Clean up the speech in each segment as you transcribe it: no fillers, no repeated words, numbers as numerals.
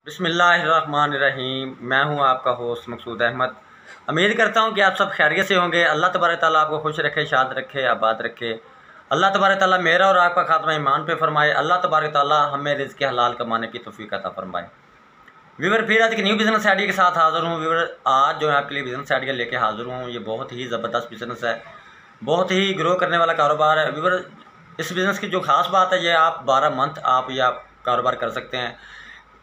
बिस्मिल्लाहिर्रहमानिर्रहीम। मैं हूं आपका होस्ट मकसूद अहमद। उम्मीद करता हूं कि आप सब खैरियत से होंगे। अल्लाह तबारक ताला आपको खुश रखे, शाद रखे, आबाद रखे। अल्लाह तबारक ताला मेरा और आपका खात्मा ईमान पे फरमाए। अल्लाह तबारक ताला हमें रिज़्क़ हलाल कमाने की तौफीक अता फरमाए। व्यूअर फिर आज एक न्यू बिज़नेस आइडिया के साथ हाज़िर हूँ। व्यूअर आज जो है आपके लिए बिज़नेस आइडिया लेके हाज़िर हूँ। ये बहुत ही ज़बरदस्त बिज़नेस है, बहुत ही ग्रो करने वाला कारोबार है। व्यूअर इस बिज़नेस की जो ख़ास बात है, ये आप 12 मंथ आप ये कारोबार कर सकते हैं।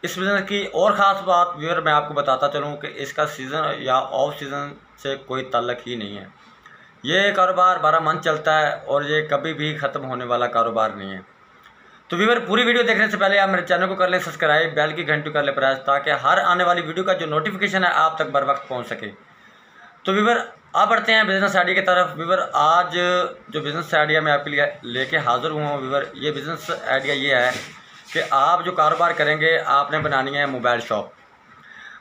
इस बिज़नेस की और ख़ास बात व्यूअर मैं आपको बताता चलूँ कि इसका सीज़न या ऑफ सीज़न से कोई ताल्लुक़ ही नहीं है। ये कारोबार 12 मंथ चलता है और ये कभी भी ख़त्म होने वाला कारोबार नहीं है। तो व्यूअर पूरी वीडियो देखने से पहले आप मेरे चैनल को कर लें सब्सक्राइब, बेल की घंटी कर लें प्रेस, ताकि हर आने वाली वीडियो का जो नोटिफिकेशन है आप तक बर वक्त पहुँच सके। तो व्यूअर आप बढ़ते हैं बिज़नेस आइडिया की तरफ। व्यूअर आज जो बिज़नेस आइडिया मैं आपके लिए लेके हाज़िर हुआ हूँ, व्यूअर ये बिज़नेस आइडिया ये है कि आप जो कारोबार करेंगे, आपने बनानी है मोबाइल शॉप।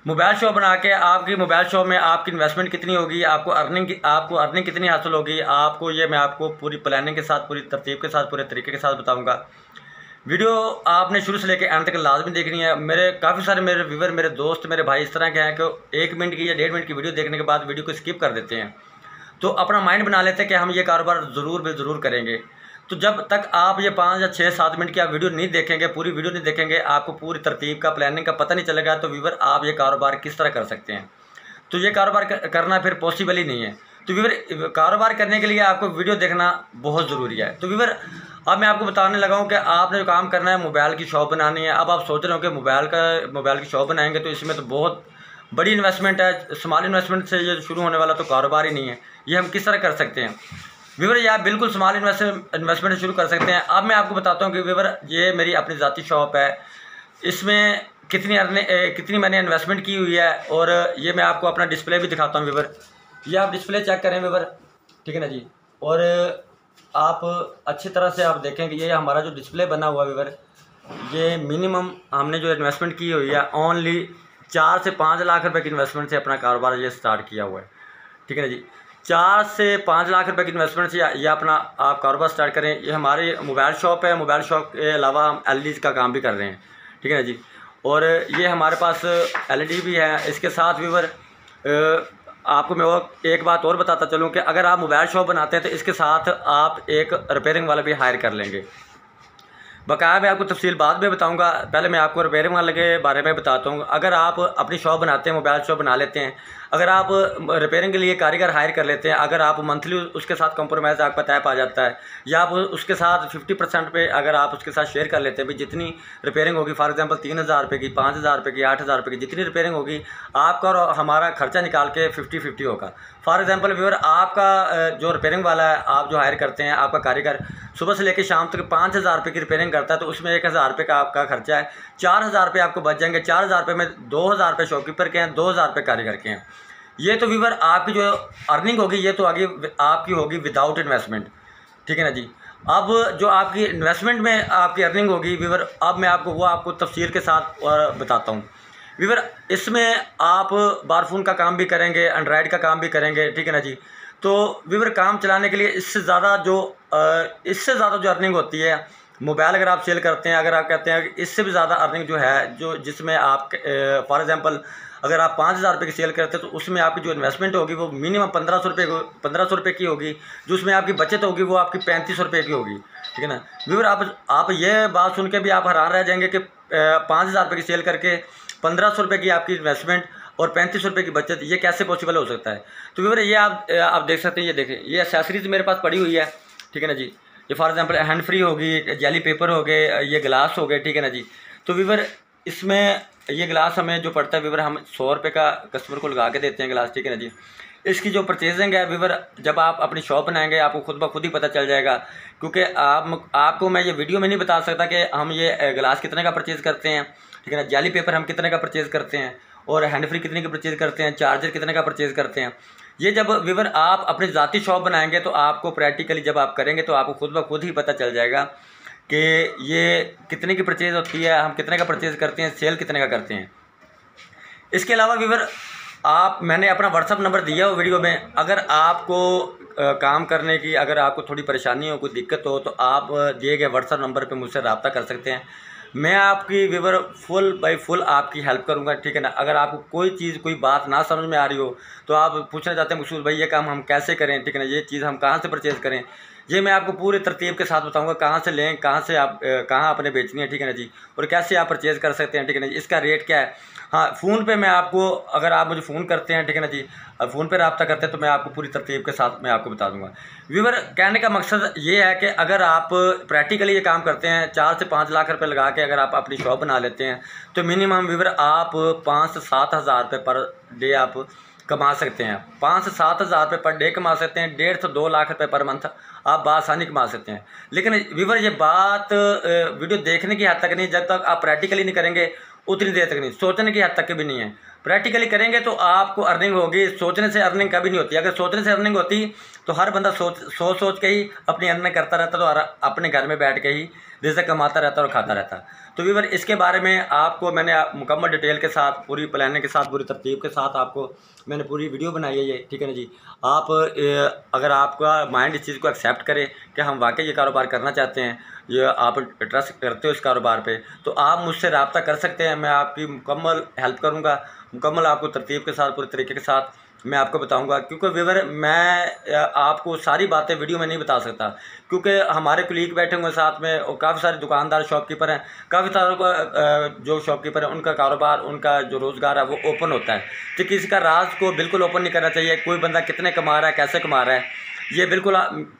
मोबाइल शॉप बना के आपकी मोबाइल शॉप में आपकी इन्वेस्टमेंट कितनी होगी, आपको अर्निंग कितनी हासिल होगी, आपको ये मैं आपको पूरी प्लानिंग के साथ, पूरी तरतीब के साथ, पूरे तरीके के साथ बताऊंगा। वीडियो आपने शुरू से लेकर एंड तक लाजमी देखनी है। काफ़ी सारे मेरे व्यूअर, मेरे दोस्त, मेरे भाई इस तरह के हैं कि 1 मिनट की या 1.5 मिनट की वीडियो देखने के बाद वीडियो को स्किप कर देते हैं। तो अपना माइंड बना लेते हैं कि हम ये कारोबार ज़रूर करेंगे। तो जब तक आप ये 5 या 6 7 मिनट की आप वीडियो नहीं देखेंगे, पूरी वीडियो नहीं देखेंगे, आपको पूरी तरतीब का, प्लानिंग का पता नहीं चलेगा। तो व्यूअर आप ये कारोबार किस तरह कर सकते हैं? तो ये कारोबार करना फिर पॉसिबल ही नहीं है। तो व्यूअर कारोबार करने के लिए आपको वीडियो देखना बहुत ज़रूरी है। तो व्यूअर अब मैं आपको बताने लगा हूँ कि आपने जो काम करना है, मोबाइल की शॉप बनानी है। अब आप सोच रहे हो कि मोबाइल की शॉप बनाएंगे तो इसमें तो बहुत बड़ी इन्वेस्टमेंट है। स्मॉल इन्वेस्टमेंट से ये शुरू होने वाला तो कारोबार ही नहीं है। ये हम किस तरह कर सकते हैं? व्यूअर ये आप बिल्कुल स्मॉल इन्वेस्टमेंट शुरू कर सकते हैं। अब मैं आपको बताता हूँ कि व्यूअर ये मेरी अपनी ज़ाती शॉप है। इसमें कितनी मैंने इन्वेस्टमेंट की हुई है, और ये मैं आपको अपना डिस्प्ले भी दिखाता हूँ। व्यूअर ये आप डिस्प्ले चेक करें व्यूअर, ठीक है ना जी। और आप अच्छी तरह से आप देखें कि ये हमारा जो डिस्प्ले बना हुआ व्यूअर, ये मिनिमम हमने जो इन्वेस्टमेंट की हुई है ओनली 4 से 5 लाख रुपए की इन्वेस्टमेंट से अपना कारोबार ये स्टार्ट किया हुआ है, ठीक है ना जी। 4 से 5 लाख रुपए की इन्वेस्टमेंट से ये अपना आप कारोबार स्टार्ट करें। ये हमारी मोबाइल शॉप है। मोबाइल शॉप के अलावा हम LED का काम भी कर रहे हैं, ठीक है ना जी। और ये हमारे पास LED भी है। इसके साथ व्यूअर आपको मैं और एक बात और बताता चलूँ कि अगर आप मोबाइल शॉप बनाते हैं तो इसके साथ आप एक रिपेयरिंग वाला भी हायर कर लेंगे। बकाया मैं आपको तफसील बाद में बताऊंगा। पहले मैं आपको रिपेयरिंग वाले के बारे में बताता हूँ। अगर आप अपनी शॉप बनाते हैं, मोबाइल शॉप बना लेते हैं, अगर आप रिपेयरिंग के लिए कारीगर हायर कर लेते हैं, अगर आप मंथली उसके साथ कंप्रोमाइज़ आपका तय पा जाता है, या आप उसके साथ 50% पे अगर आप उसके साथ शेयर कर लेते हैं, भाई जितनी रिपेयरिंग होगी, फॉर एग्जांपल 3,000 रुपये की, 5,000 रुपये की, 8,000 रुपये की, जितनी रिपेयरिंग होगी आपका और हमारा खर्चा निकाल के 50-50 होगा। फॉर एग्जांपल व्यूअर आपका जो रिपेयरिंग वाला है, आप जो हायर करते हैं, आपका कारीगर सुबह से लेकर शाम तक 5,000 रुपये की रिपेयरिंग करता है, तो उसमें 1,000 रुपये का आपका खर्चा है। 4,000 रुपये आपको बच जाएंगे। 4,000 रुपये में 2,000 रुपये शॉपकीपर के हैं, 2,000 रुपये कारीगर के हैं। ये तो व्यूअर आपकी जो अर्निंग होगी, ये तो आगे आपकी होगी विदाउट इन्वेस्टमेंट, ठीक है ना जी। अब जो आपकी इन्वेस्टमेंट में आपकी अर्निंग होगी व्यूअर, अब मैं आपको तफसील के साथ बताता हूँ। व्यूअर इसमें आप बारफोन का काम भी करेंगे, एंड्रॉयड का काम भी करेंगे, ठीक है ना जी। तो व्यूअर काम चलाने के लिए इससे ज़्यादा जो अर्निंग होती है, मोबाइल अगर आप सेल करते हैं, अगर आप कहते हैं कि इससे भी ज़्यादा अर्निंग जो है, जिसमें आप फॉर एग्जांपल अगर आप 5,000 रुपये की सेल करते हैं, तो उसमें आपकी जो इन्वेस्टमेंट होगी वो मिनिमम 1,500 रुपये की होगी। जो उसमें आपकी बचत होगी वो आपकी 3500 रुपये की होगी, ठीक है ना व्यूअर। आप ये बात सुन के भी आप हैरान रह जाएंगे कि 5,000 रुपये की सेल करके 1,500 रुपये की आपकी इन्वेस्टमेंट और 3500 रुपये की बचत, ये कैसे पॉसिबल हो सकता है? तो व्यूअर ये आप देख सकते हैं। ये देखें, ये एक्सेसरीज मेरे पास पड़ी हुई है, ठीक है ना जी। ये फॉर एग्जांपल हैंड फ्री होगी, जेली पेपर हो गए, ये गिलास हो गए, ठीक है ना जी। तो व्यूअर इसमें ये गिलास हमें जो पड़ता है व्यूअर, हम 100 रुपये का कस्टमर को लगा के देते हैं गिलास, ठीक है ना जी। इसकी जो परचेजिंग है व्यूअर, जब आप अपनी शॉप बनाएंगे आपको खुद ब खुद ही पता चल जाएगा, क्योंकि आपको मैं ये वीडियो में नहीं बता सकता कि हम ये गिलास कितने का परचेज़ करते हैं, ठीक है ना। जेली पेपर हम कितने का परचेज़ करते हैं, और हैंड फ्री कितने का परचेज़ करते हैं, चार्जर कितने का परचेज़ करते हैं। ये जब व्यूअर आप अपनी ज़ाती शॉप बनाएंगे तो आपको प्रैक्टिकली जब आप करेंगे तो आपको खुद ब खुद ही पता चल जाएगा कि ये कितने की परचेज़ होती है, हम कितने का परचेज़ करते हैं, सेल कितने का करते हैं। इसके अलावा व्यूअर मैंने अपना व्हाट्सअप नंबर दिया हो वीडियो में। अगर आपको काम करने की, अगर आपको थोड़ी परेशानी हो, कोई दिक्कत हो, तो आप दिए गए व्हाट्सअप नंबर पर मुझसे रब्ता कर सकते हैं। मैं आपकी व्यूवर फुल बाई फुल आपकी हेल्प करूंगा, ठीक है ना। अगर आपको कोई चीज़ कोई बात ना समझ में आ रही हो तो आप पूछना चाहते हैं मकसूद भाई ये काम हम कैसे करें, ठीक है ना, ये चीज़ हम कहाँ से परचेज़ करें, ये मैं आपको पूरे तरतीब के साथ बताऊंगा, कहाँ से लें, कहाँ से आप कहाँ आपने बेचनी है, ठीक है ना जी, और कैसे आप परचेज़ कर सकते हैं, ठीक है ना जी, इसका रेट क्या है। हाँ, फ़ोन पे मैं आपको, अगर आप मुझे फ़ोन करते हैं, ठीक है ना जी, फ़ोन पे रब्ता करते हैं तो मैं आपको पूरी तरतीब के साथ मैं आपको बता दूंगा। व्यूवर, कहने का मकसद ये है कि अगर आप प्रैक्टिकली ये काम करते हैं, 4 से 5 लाख रुपए लगा के अगर आप अपनी शॉप बना लेते हैं तो मिनिमम व्यूवर आप 5 से 7 हज़ार रुपये पर डे आप कमा सकते हैं। 5 से 7 हज़ार रुपये पर डे कमा सकते हैं। 1.5 से 2 लाख रुपए पर मंथ आप बासानी कमा सकते हैं। लेकिन व्यूवर, ये बात वीडियो देखने की हद तक नहीं, जब तक आप प्रैक्टिकली नहीं करेंगे उतनी देर तक नहीं, सोचने की हद तक भी नहीं है। प्रैक्टिकली करेंगे तो आपको अर्निंग होगी, सोचने से अर्निंग कभी नहीं होती। अगर सोचने से अर्निंग होती तो हर बंदा सोच के ही अपनी अर्निंग करता रहता, तो अपने घर में बैठ के ही रिज़्क़ कमाता रहता और खाता रहता। तो व्यूवर, इसके बारे में आपको मैंने मुकम्मल डिटेल के साथ, पूरी प्लानिंग के साथ, पूरी तरतीब के साथ आपको मैंने पूरी वीडियो बनाई है ये, ठीक है ना जी। आप अगर आपका माइंड इस चीज़ को एक्सेप्ट करे कि हम वाकई ये कारोबार करना चाहते हैं, ये आप ट्रस्ट करते हो इस कारोबार पे, तो आप मुझसे रब्ता कर सकते हैं। मैं आपकी मुकम्मल हेल्प करूँगा, मुकम्मल आपको तरतीब के साथ, पूरे तरीके के साथ मैं आपको बताऊंगा। क्योंकि व्यूवर, मैं आपको सारी बातें वीडियो में नहीं बता सकता, क्योंकि हमारे कुलीग बैठे होंगे साथ में और काफ़ी सारे दुकानदार शॉपकीपर हैं, काफ़ी सारों का जो शॉपकीपर है उनका कारोबार, उनका जो रोज़गार है वो ओपन होता है। तो किसी का राज को बिल्कुल ओपन नहीं करना चाहिए। कोई बंदा कितने कमा रहा है, कैसे कमा रहा है, ये बिल्कुल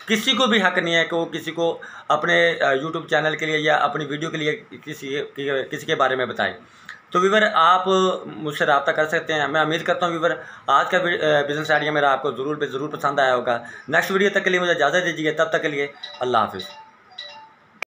किसी को भी हक नहीं है कि वो किसी को अपने यूट्यूब चैनल के लिए या अपनी वीडियो के लिए किसी के बारे में बताए। तो व्यूवर, आप मुझसे रब्ता कर सकते हैं। मैं उम्मीद करता हूँ व्यूवर, आज का बिज़नेस आइडिया मेरा आपको ज़रूर पसंद आया होगा। नेक्स्ट वीडियो तक के लिए मुझे इजाज़त दीजिए, तब तक के लिए अल्लाह हाफ़िज़।